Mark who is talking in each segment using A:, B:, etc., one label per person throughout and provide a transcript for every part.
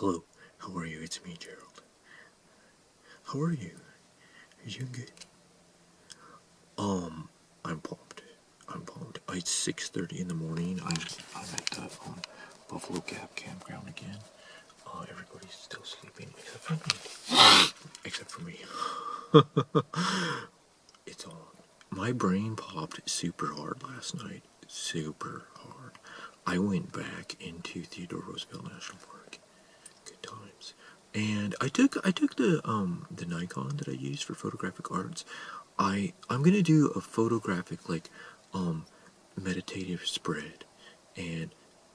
A: Hello, how are you? It's me, Gerald. How are you? Are you doing good? I'm pumped. I'm pumped. It's 6:30 in the morning. I'm at the Buffalo Gap campground again. Everybody's still sleeping except for me. Except for me. It's on. My brain popped super hard last night. Super hard. I went back into Theodore Roosevelt National Park. Good times. And I took the Nikon that I use for photographic arts. I'm gonna do a photographic meditative spread and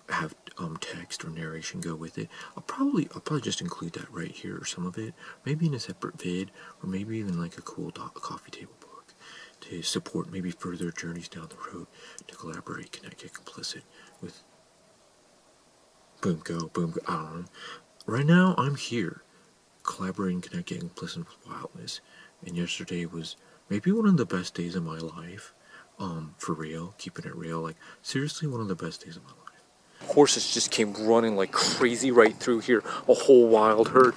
A: have text or narration go with it. I'll probably just include that right here or some of it, maybe in a separate vid, or maybe even like a cool coffee table book to support maybe further journeys down the road, to collaborate, connect, get complicit with boom go. I don't know. Right now I'm here collaborating, connect, getting complicit with wildness, and yesterday was maybe one of the best days of my life. For real, keeping it real, like seriously one of the best days of my life. Horses just came running like crazy right through here, a whole wild herd.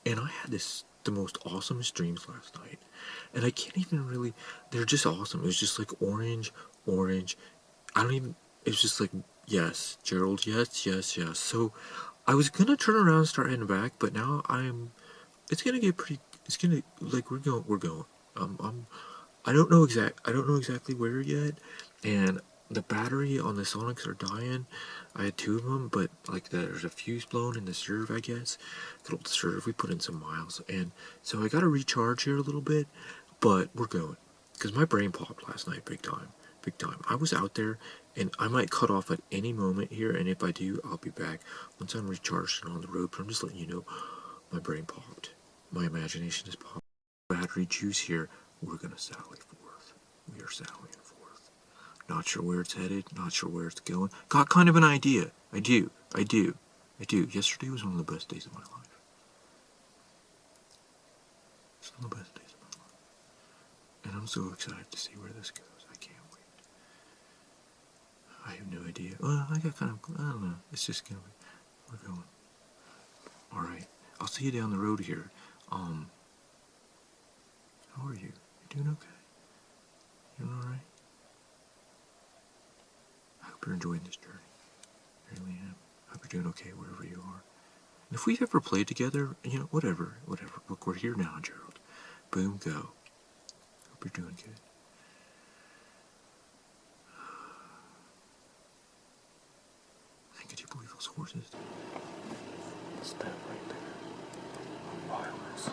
A: And I had the most awesomest dreams last night, and I can't even really, they're just awesome. It was just like orange. I don't even, it was just like, yes, Gerald, yes. So I was gonna turn around and start heading back, but now it's gonna get pretty, it's gonna, like, we're going. I don't know exactly where yet, and the battery on the Sonics are dying. I had 2 of them, but like there's a fuse blown in the serve, I guess. Good old serve, we put in some miles, and so I gotta recharge here a little bit, but we're going. Because my brain popped last night big time. I was out there, and I might cut off at any moment here, and if I do, I'll be back once I'm recharged and on the road, but I'm just letting you know, my brain popped. My imagination is popped. Battery juice here. We're gonna sally forth. We are sallying forth. Not sure where it's headed, not sure where it's going. Got kind of an idea. I do. Yesterday was one of the best days of my life. It's one of the best days of my life. And I'm so excited to see where this goes. I can't wait. I have no idea. Well, I don't know. It's just gonna be, we're going. Alright. I'll see you down the road here. How are you? You doing okay? You doing alright? I hope you're enjoying this journey. I really am. I hope you're doing okay wherever you are. And if we ever played together, you know, whatever. Look, we're here now, Gerald. Boom, go. Hope you're doing good. Man, could you believe those horses? Step right there. Wildness.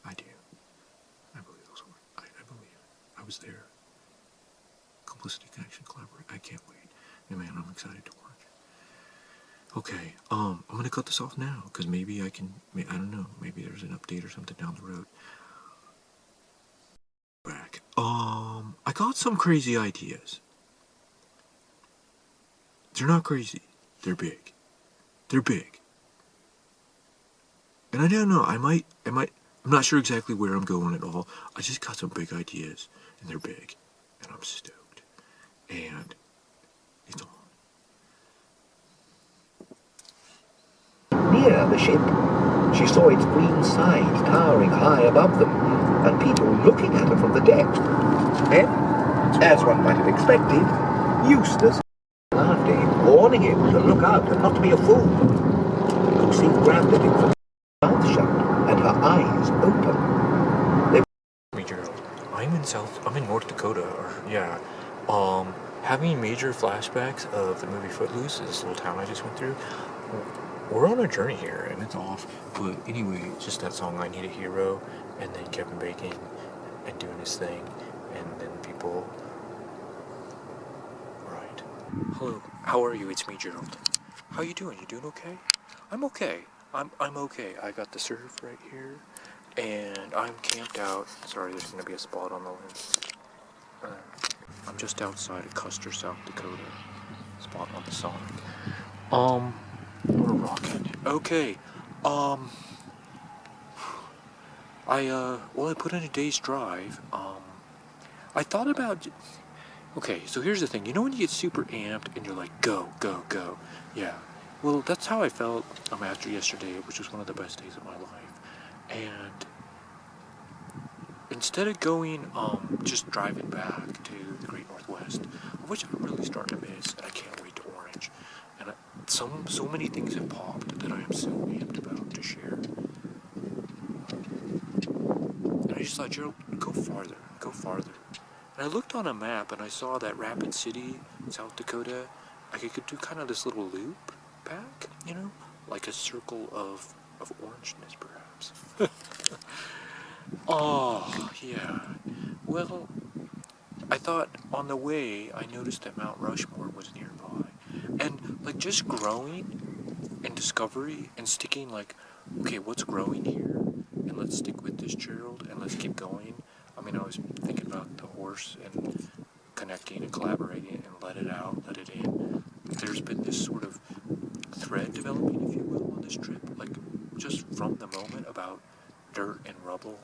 A: I do. I believe those horses. I believe it. I was there. Complicity, connection, collaborate. I can't wait. And man, I'm excited to watch. Okay, I'm gonna cut this off now, because maybe I don't know, maybe there's an update or something down the road. Back. I got some crazy ideas. They're not crazy. They're big. And I don't know, I'm not sure exactly where I'm going at all. I just got some big ideas, and they're big, and I'm stoked. And it's on.
B: Near the ship, she saw its green side towering high above them, and people looking at her from the deck. Then, as one might have expected, Eustace laughed at him, warning him to look out and not to be a fool. Lucy grabbed at him from her mouth shut and her eyes open.
A: Me, Gerald. I'm in North Dakota, having major flashbacks of the movie Footloose, this little town I just went through. We're on a journey here, and it's off. But anyway, just that song, I Need a Hero, and then Kevin Bacon, and doing his thing, and then people. Right. Hello. How are you? It's me, Gerald. How you doing? You doing okay? I'm okay. I'm okay. I got the surf right here, and I'm camped out. Sorry, there's gonna be a spot on the lens. I'm just outside of Custer, South Dakota. Spot on the Sonic. We're rocking. Okay. I put in a day's drive. I thought about, Okay, so here's the thing. You know when you get super amped and you're like, go, go, go? Yeah. Well, that's how I felt after yesterday, which was one of the best days of my life. And instead of going, just driving back to the Great Northwest, which I'm really starting to miss, and I can't wait to Orange. And so many things have popped that I am so amped about to share. And I just thought, Gerald, go farther, go farther. And I looked on a map and I saw that Rapid City, South Dakota, I could do kind of this little loop back, you know, like a circle of orangeness, perhaps. Oh, yeah. Well, I thought on the way I noticed that Mount Rushmore was nearby. And like just growing and discovery and sticking like, okay, what's growing here? And let's stick with this, Gerald, and let's keep going. I mean, I was thinking about the horse and connecting and collaborating and let it out, let it in. There's been this sort of thread developing, if you will, on this trip, like just from the moment about dirt and rubble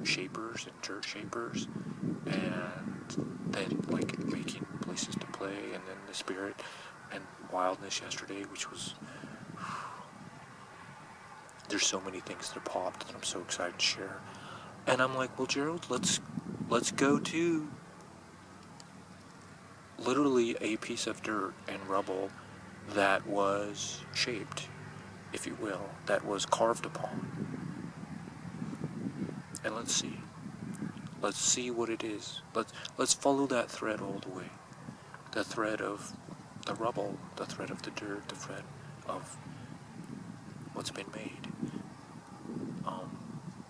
A: shapers and dirt shapers, and then like making places to play, and then the spirit and wildness yesterday, which was, there's so many things that have popped that I'm so excited to share. And I'm like, well, Gerald, let's go to literally a piece of dirt and rubble that was shaped, if you will, that was carved upon. And let's see what it is. Let's follow that thread all the way. The thread of the rubble, the thread of the dirt, the thread of what's been made.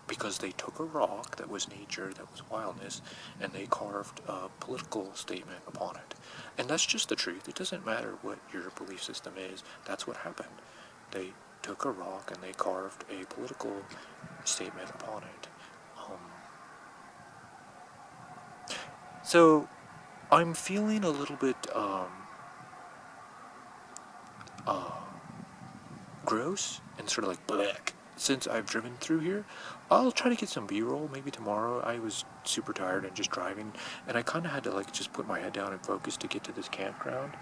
A: Because they took a rock that was nature, that was wildness, and they carved a political statement upon it. And that's just the truth. It doesn't matter what your belief system is. That's what happened. They took a rock and they carved a political statement upon it. So I'm feeling a little bit gross and sort of like black since I've driven through here. I'll try to get some B-roll maybe tomorrow. I was super tired and just driving, and I kind of had to like just put my head down and focus to get to this campground.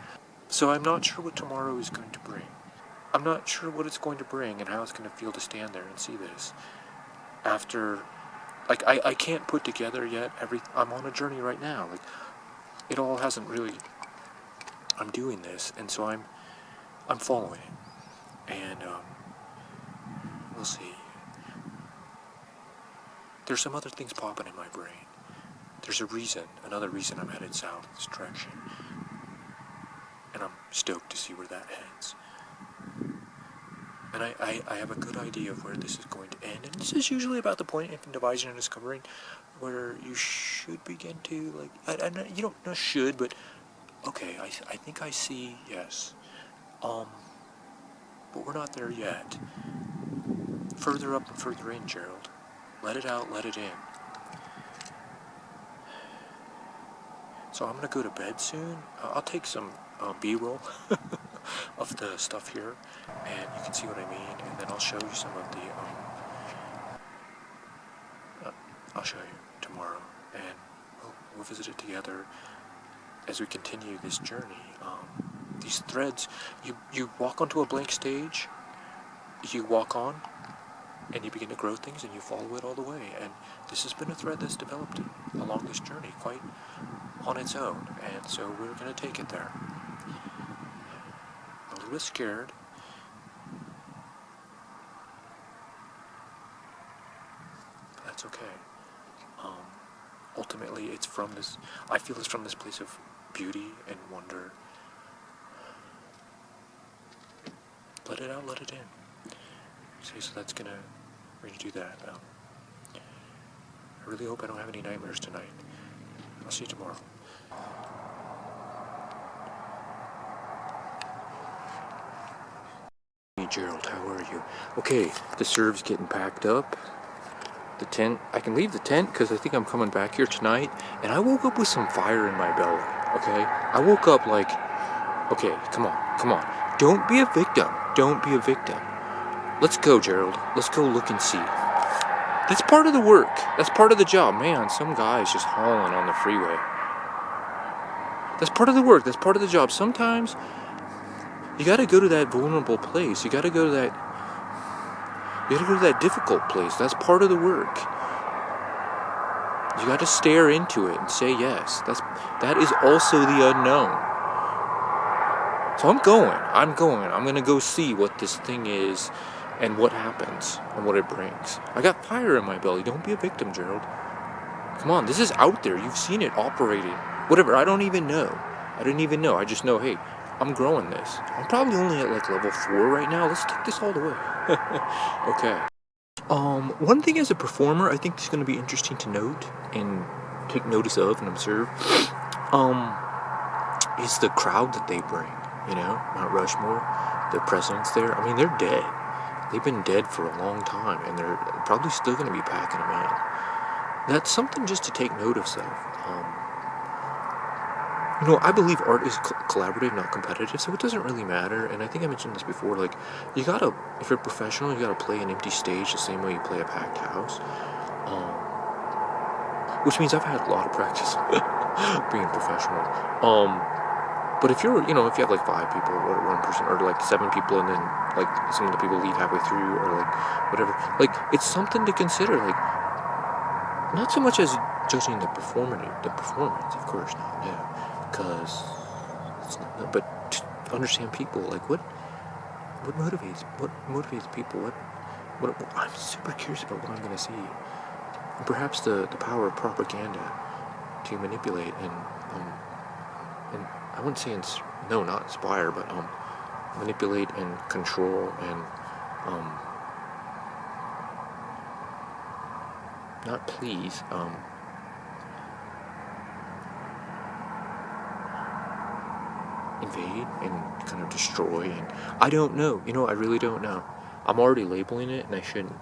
A: So I'm not sure what tomorrow is going to bring. I'm not sure what it's going to bring and how it's going to feel to stand there and see this. After, like, I can't put together yet I'm on a journey right now. Like, it all hasn't really, I'm doing this, and so I'm following it. And, we'll see. There's some other things popping in my brain. There's another reason I'm headed south this direction. And I'm stoked to see where that heads. And I have a good idea of where this is going to end. And this is usually about the point in devising and discovering where you should begin to, like, you don't know should, but, okay, I think I see, yes. But we're not there yet. Further up and further in, Gerald. Let it out, let it in. So I'm going to go to bed soon. I'll take some B-roll of the stuff here, and you can see what I mean, and then I'll show you some of the, I'll show you tomorrow, and we'll visit it together as we continue this journey. These threads, you walk onto a blank stage, you walk on, and you begin to grow things, and you follow it all the way, and this has been a thread that's developed along this journey quite on its own, and so we're going to take it there. I'm a little bit scared. But that's okay. Ultimately, it's from this, I feel it's from this place of beauty and wonder. Let it out, let it in. Okay, so that's we're going to do that. I really hope I don't have any nightmares tonight. I'll see you tomorrow. Hey Gerald, how are you? Okay, the serve's getting packed up. The tent, I can leave the tent because I think I'm coming back here tonight. And I woke up with some fire in my belly, okay? I woke up like, okay, come on. Don't be a victim. Don't be a victim. Let's go, Gerald. Let's go look and see. That's part of the work. That's part of the job. Man, some guy's just hauling on the freeway. That's part of the work. That's part of the job. Sometimes you gotta go to that vulnerable place. You gotta go to that difficult place. That's part of the work. You gotta stare into it and say yes. That is also the unknown. So I'm going. I'm gonna go see what this thing is and what happens and what it brings. I got fire in my belly. Don't be a victim, Gerald. Come on, this is out there. You've seen it operating. Whatever, I don't even know. I didn't even know. I just know, hey, I'm growing this. I'm probably only at like level 4 right now. Let's take this all the way. Okay. One thing as a performer, I think is going to be interesting to note and take notice of and observe, is the crowd that they bring. You know, Mount Rushmore, the presidents there. I mean, they're dead. They've been dead for a long time, and they're probably still going to be packing them out. That's something just to take notice of. You know, I believe art is collaborative, not competitive, so it doesn't really matter. And I think I mentioned this before, like, you gotta, if you're a professional, you gotta play an empty stage the same way you play a packed house. Which means I've had a lot of practice being professional. But if you're, you know, if you have like 5 people, or 1 person, or like 7 people, and then like some of the people leave halfway through, or like whatever, like, it's something to consider. Like, not so much as judging the performance, of course not, no. Because it's not, but to understand people, like what motivates people, what I'm super curious about what I'm going to see, and perhaps the power of propaganda to manipulate and I wouldn't say not inspire, but manipulate and control and not please, invade and kind of destroy, and I don't know. You know, I really don't know. I'm already labeling it, and I shouldn't,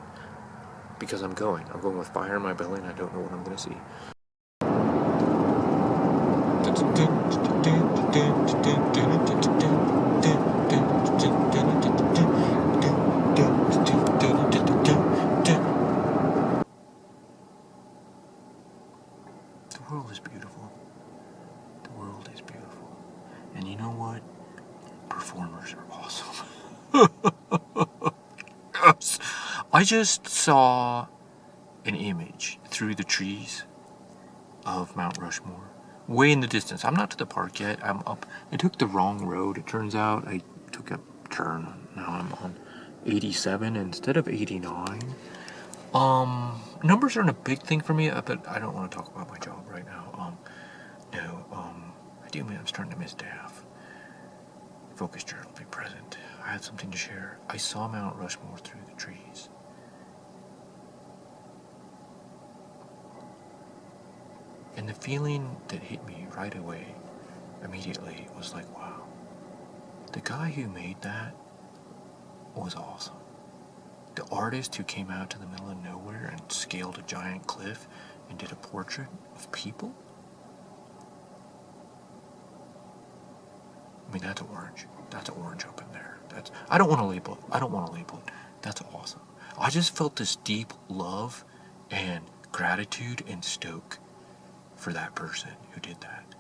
A: because I'm going with fire in my belly, and I don't know what I'm going to see. The world is beautiful. The world is beautiful. And you know what? Performers are awesome. I just saw an image through the trees of Mount Rushmore, way in the distance. I'm not to the park yet. I'm up. I took the wrong road. It turns out I took a turn. Now I'm on 87 instead of 89. Numbers aren't a big thing for me, but I don't want to talk about my job right now. I'm starting to miss Daff. Focus, Gerald, be present. I had something to share. I saw Mount Rushmore through the trees. And the feeling that hit me right away, immediately, was like, wow. The guy who made that was awesome. The artist who came out to the middle of nowhere and scaled a giant cliff and did a portrait of people? I mean, that's orange. That's orange up in there. I don't want to label it. That's awesome. I just felt this deep love and gratitude and stoke for that person who did that.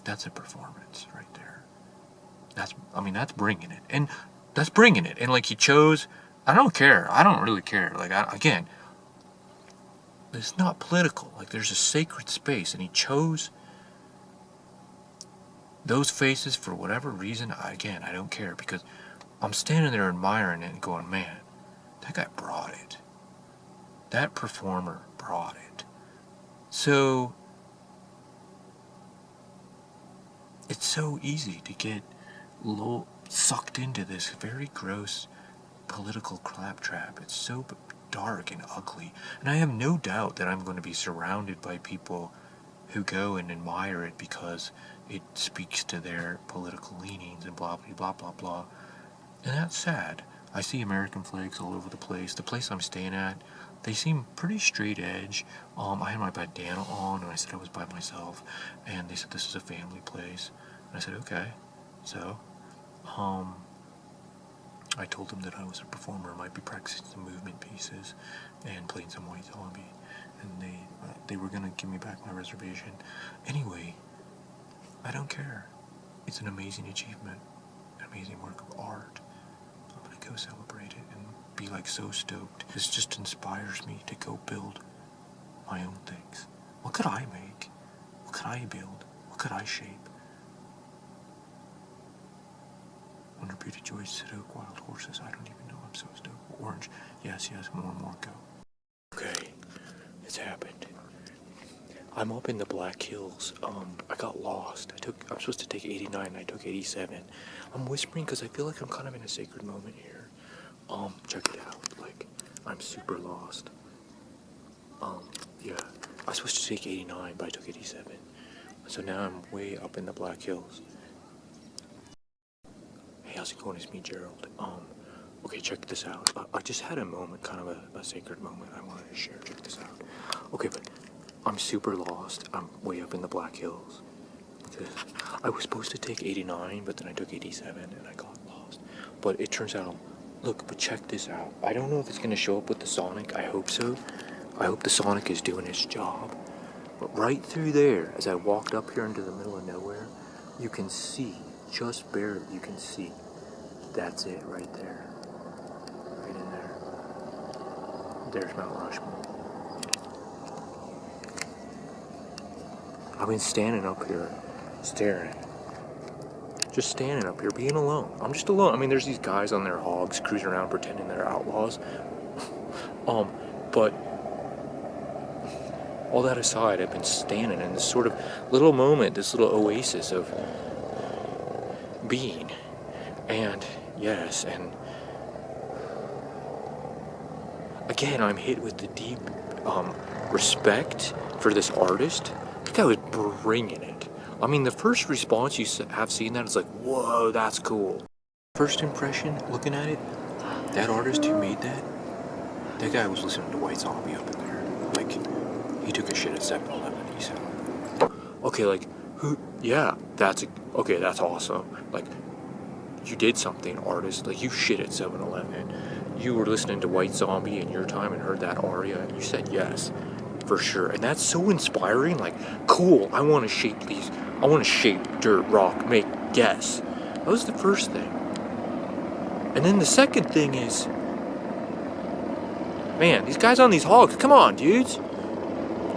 A: That's a performance right there. That's bringing it. And that's bringing it. And like, he chose, I don't care. I don't really care. Like, again, it's not political. Like, there's a sacred space, and he chose those faces for whatever reason. I don't care, because I'm standing there admiring it and going, man, that guy brought it. That performer brought it. So it's so easy to get sucked into this very gross political claptrap. It's so dark and ugly. And I have no doubt that I'm going to be surrounded by people who go and admire it because it speaks to their political leanings and blah, blah, blah, blah, blah. And that's sad. I see American flags all over the place. The place I'm staying at, they seem pretty straight edge. I had my bandana on, and I said I was by myself, and they said this is a family place. And I said, okay. So, I told them that I was a performer, might be practicing some movement pieces and playing some White Zombie, and they were gonna give me back my reservation. Anyway, I don't care. It's an amazing achievement, an amazing work of art. I'm gonna go celebrate it and be like so stoked. This just inspires me to go build my own things. What could I make? What could I build? What could I shape? Unreputed joys, stoked, wild horses. I don't even know. I'm so stoked. Orange. Yes, more and more go. Okay, it's happened. I'm up in the Black Hills. I got lost. I'm supposed to take 89 and I took 87. I'm whispering because I feel like I'm kind of in a sacred moment here. Check it out. Like, I'm super lost. Yeah. I was supposed to take 89, but I took 87. So now I'm way up in the Black Hills. Hey, how's it going? It's me, Gerald. Okay, check this out. I just had a moment, kind of a sacred moment I wanted to share. Check this out. Okay, but I'm super lost. I'm way up in the Black Hills. I was supposed to take 89, but then I took 87 and I got lost. But it turns out, look, but check this out. I don't know if it's going to show up with the Sonic. I hope so. I hope the Sonic is doing its job. But right through there, as I walked up here into the middle of nowhere, you can see, just barely, you can see. That's it right there. Right in there. There's Mount Rushmore. I've been standing up here, staring. Just standing up here, being alone. I'm just alone. I mean, there's these guys on their hogs cruising around pretending they're outlaws. But all that aside, I've been standing in this sort of little moment, this little oasis of being. And yes, and again, I'm hit with the deep respect for this artist. This guy was bringing it. I mean, the first response you have seen that is like, whoa, that's cool. First impression, looking at it, that artist who made that guy was listening to White Zombie up in there. Like, he took a shit at 7-Eleven, he said. Okay, like, who, yeah, that's awesome. Like, you did something, artist. Like, you shit at 7-Eleven. You were listening to White Zombie in your time and heard that aria, and you said yes, for sure. And that's so inspiring. Like, cool, I want to shape these. I want to shape dirt, rock, make guess. That was the first thing. And then the second thing is, man, these guys on these hogs, come on, dudes.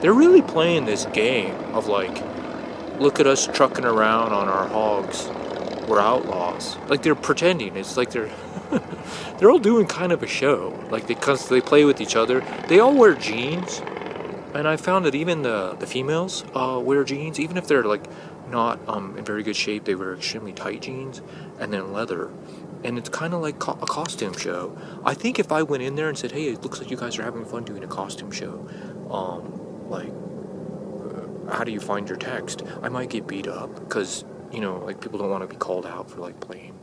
A: They're really playing this game of like, look at us trucking around on our hogs. We're outlaws. Like, they're pretending. It's like they're all doing kind of a show. Like, they play with each other. They all wear jeans, and I found that even the females wear jeans, even if they're like not in very good shape. They wear extremely tight jeans and then leather, and it's kind of like a costume show. I think if I went in there and said, hey, it looks like you guys are having fun doing a costume show, how do you find your text, I might get beat up because, you know, like, people don't want to be called out for like playing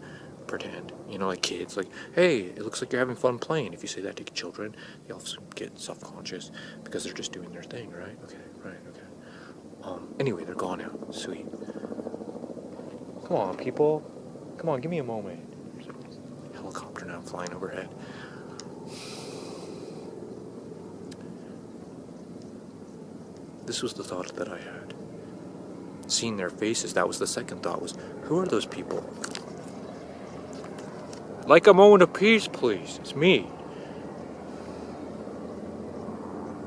A: pretend, you know, like kids, like, hey, it looks like you're having fun playing. If you say that to children, they also get self-conscious because they're just doing their thing, right? Okay. Anyway, they're gone now. Sweet. Come on, people. Come on, give me a moment. There's a helicopter now flying overhead. This was the thought that I had. Seeing their faces, that was the second thought, was, who are those people? Like a moment of peace, please. It's me.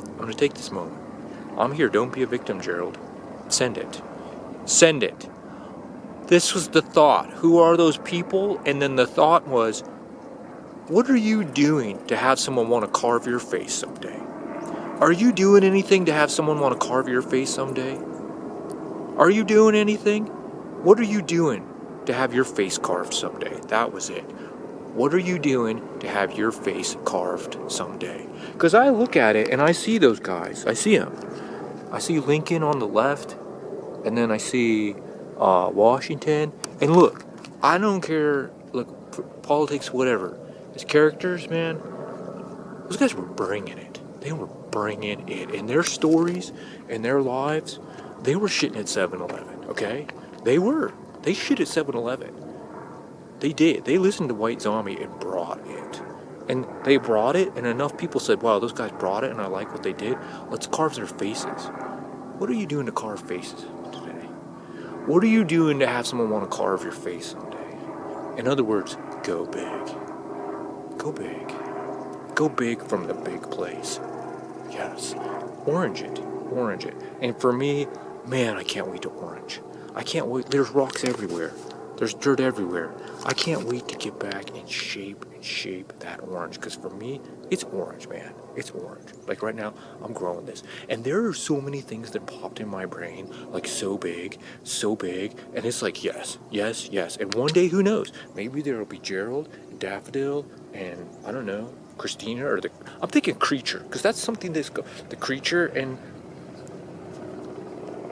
A: I'm going to take this moment. I'm here. Don't be a victim, Gerald. Send it. Send it. This was the thought. Who are those people? And then the thought was, what are you doing to have someone want to carve your face someday? Are you doing anything to have someone want to carve your face someday? Are you doing anything? What are you doing to have your face carved someday? That was it. What are you doing to have your face carved someday? Because I look at it and I see those guys. I see them. I see Lincoln on the left, and then I see Washington. And look, I don't care, look, politics, whatever. As characters, man, those guys were bringing it. They were bringing it. In their stories, in their lives, they were shitting at 7-Eleven, okay? They were. They shit at 7-Eleven. They did. They listened to White Zombie and brought it. And they brought it, and enough people said, wow, those guys brought it, and I like what they did. Let's carve their faces. What are you doing to carve faces today? What are you doing to have someone want to carve your face someday? In other words, go big. Go big. Go big from the big place. Yes. Orange it. Orange it. And for me, man, I can't wait to orange. I can't wait. There's rocks everywhere. There's dirt everywhere. I can't wait to get back and shape that orange. Because for me, it's orange, man. It's orange. Like right now, I'm growing this. And there are so many things that popped in my brain. Like so big. And it's like, yes. And one day, who knows? Maybe there will be Gerald, and Daffodil, and I don't know, Christina, or I'm thinking Creature. Because that's something that's, the Creature, and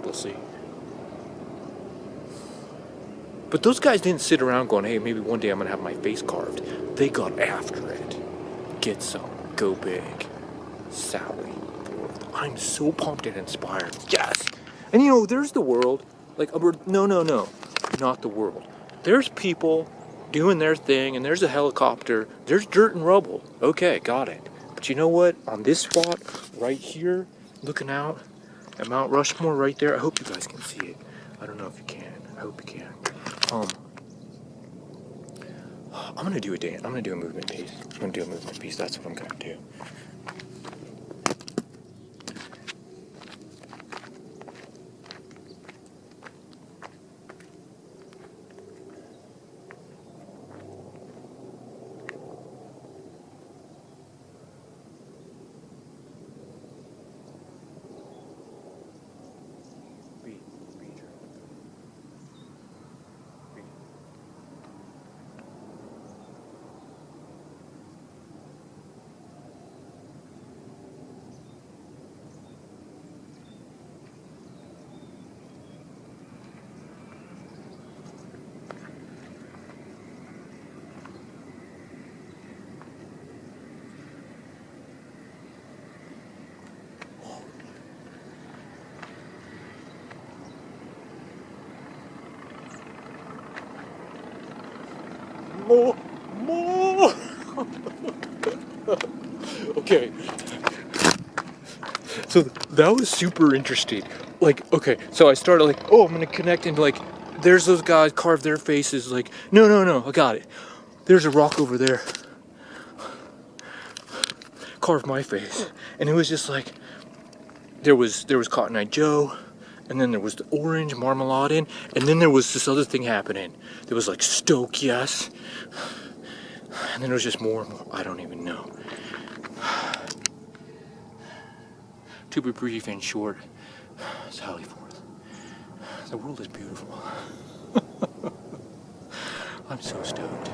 A: we'll see. But those guys didn't sit around going, hey, maybe one day I'm going to have my face carved. They got after it. Get some. Go big. Sally Forth. I'm so pumped and inspired. Yes. And you know, there's the world. Like, no. Not the world. There's people doing their thing, and there's a helicopter. There's dirt and rubble. Okay, got it. But you know what? On this spot, right here, looking out at Mount Rushmore right there, I hope you guys can see it. I don't know if you can. I hope you can. I'm gonna do a dance. I'm gonna do a movement piece. That's what I'm gonna do. More. Okay. So that was super interesting. Like, okay, so I started like, oh, I'm gonna connect, and like, there's those guys carve their faces. Like, no, I got it. There's a rock over there. Carve my face, and it was just like, there was Cotton Eye Joe. And then there was the orange marmalade in, and then there was this other thing happening. There was like stoked, yes. And then there was just more and more. I don't even know. To be brief and short, Sally Forth. The world is beautiful. I'm so stoked.